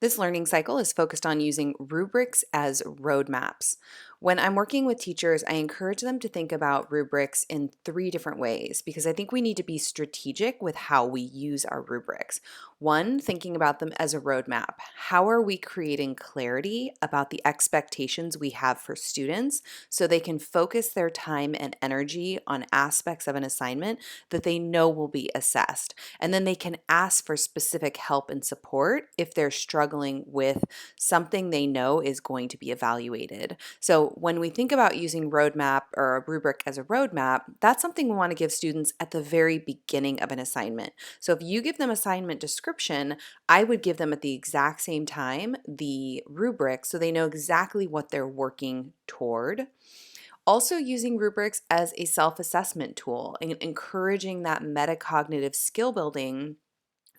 This learning cycle is focused on using rubrics as roadmaps. When I'm working with teachers, I encourage them to think about rubrics in three different ways because I think we need to be strategic with how we use our rubrics. One, thinking about them as a roadmap. How are we creating clarity about the expectations we have for students so they can focus their time and energy on aspects of an assignment that they know will be assessed? And then they can ask for specific help and support if they're struggling with something they know is going to be evaluated. So when we think about using roadmap or a rubric as a roadmap, that's something we want to give students at the very beginning of an assignment. So if you give them assignment description, I would give them at the exact same time the rubric so they know exactly what they're working toward. Also, using rubrics as a self assessment tool and encouraging that metacognitive skill building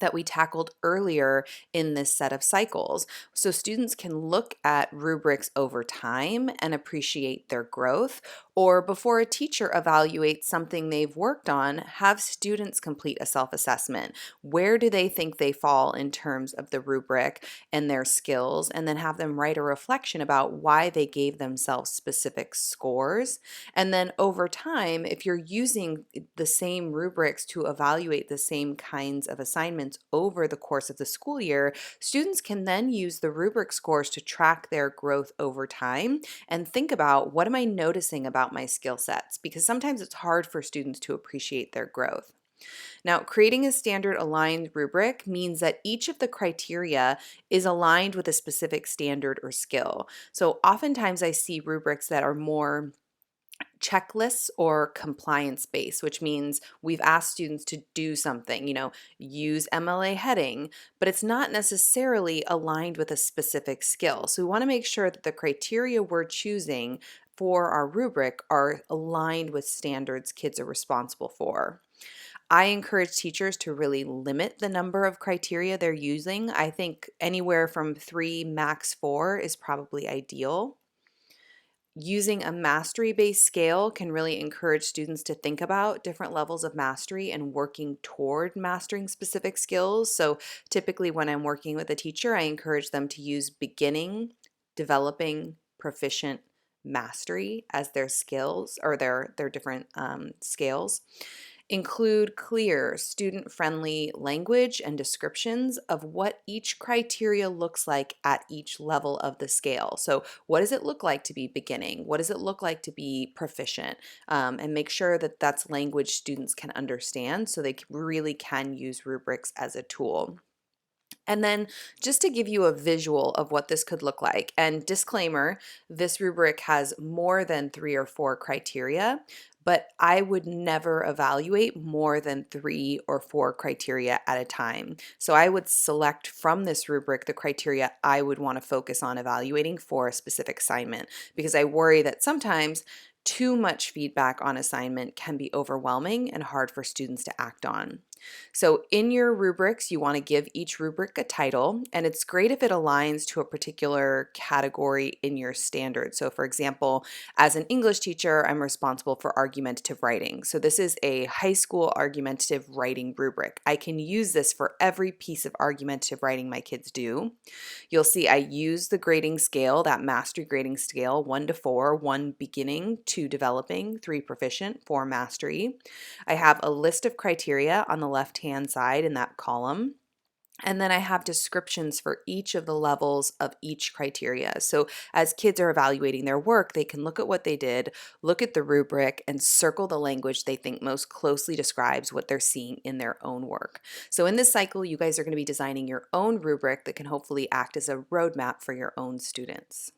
that we tackled earlier in this set of cycles. So students can look at rubrics over time and appreciate their growth, or before a teacher evaluates something they've worked on, have students complete a self-assessment. Where do they think they fall in terms of the rubric and their skills, and then have them write a reflection about why they gave themselves specific scores. And then over time, if you're using the same rubrics to evaluate the same kinds of assignments over the course of the school year, students can then use the rubric scores to track their growth over time and think about, what am I noticing about my skill sets? Because sometimes it's hard for students to appreciate their growth. Now, creating a standard aligned rubric means that each of the criteria is aligned with a specific standard or skill. So oftentimes I see rubrics that are more checklists or compliance based, which means we've asked students to do something, use MLA heading, but it's not necessarily aligned with a specific skill. So we want to make sure that the criteria we're choosing for our rubric are aligned with standards kids are responsible for. I encourage teachers to really limit the number of criteria they're using. I think anywhere from 3, max 4 is probably ideal. Using a mastery-based scale can really encourage students to think about different levels of mastery and working toward mastering specific skills. So typically when I'm working with a teacher, I encourage them to use beginning, developing, proficient, mastery as their skills or their different scales. Include clear, student-friendly language and descriptions of what each criteria looks like at each level of the scale. So what does it look like to be beginning? What does it look like to be proficient? And make sure that that's language students can understand so they really can use rubrics as a tool. And then just to give you a visual of what this could look like, and disclaimer, this rubric has more than 3 or 4 criteria, but I would never evaluate more than 3 or 4 criteria at a time. So I would select from this rubric the criteria I would want to focus on evaluating for a specific assignment, because I worry that sometimes too much feedback on assignment can be overwhelming and hard for students to act on. So in your rubrics, you want to give each rubric a title, and it's great if it aligns to a particular category in your standard. So for example, as an English teacher, I'm responsible for argumentative writing. So this is a high school argumentative writing rubric. I can use this for every piece of argumentative writing my kids do. You'll see I use the grading scale, that mastery grading scale, 1 to 4, 1 beginning, 2 developing, 3 proficient, 4 mastery. I have a list of criteria on the left-hand side in that column. And then I have descriptions for each of the levels of each criteria. So as kids are evaluating their work, they can look at what they did, look at the rubric, and circle the language they think most closely describes what they're seeing in their own work. So in this cycle, you guys are going to be designing your own rubric that can hopefully act as a roadmap for your own students.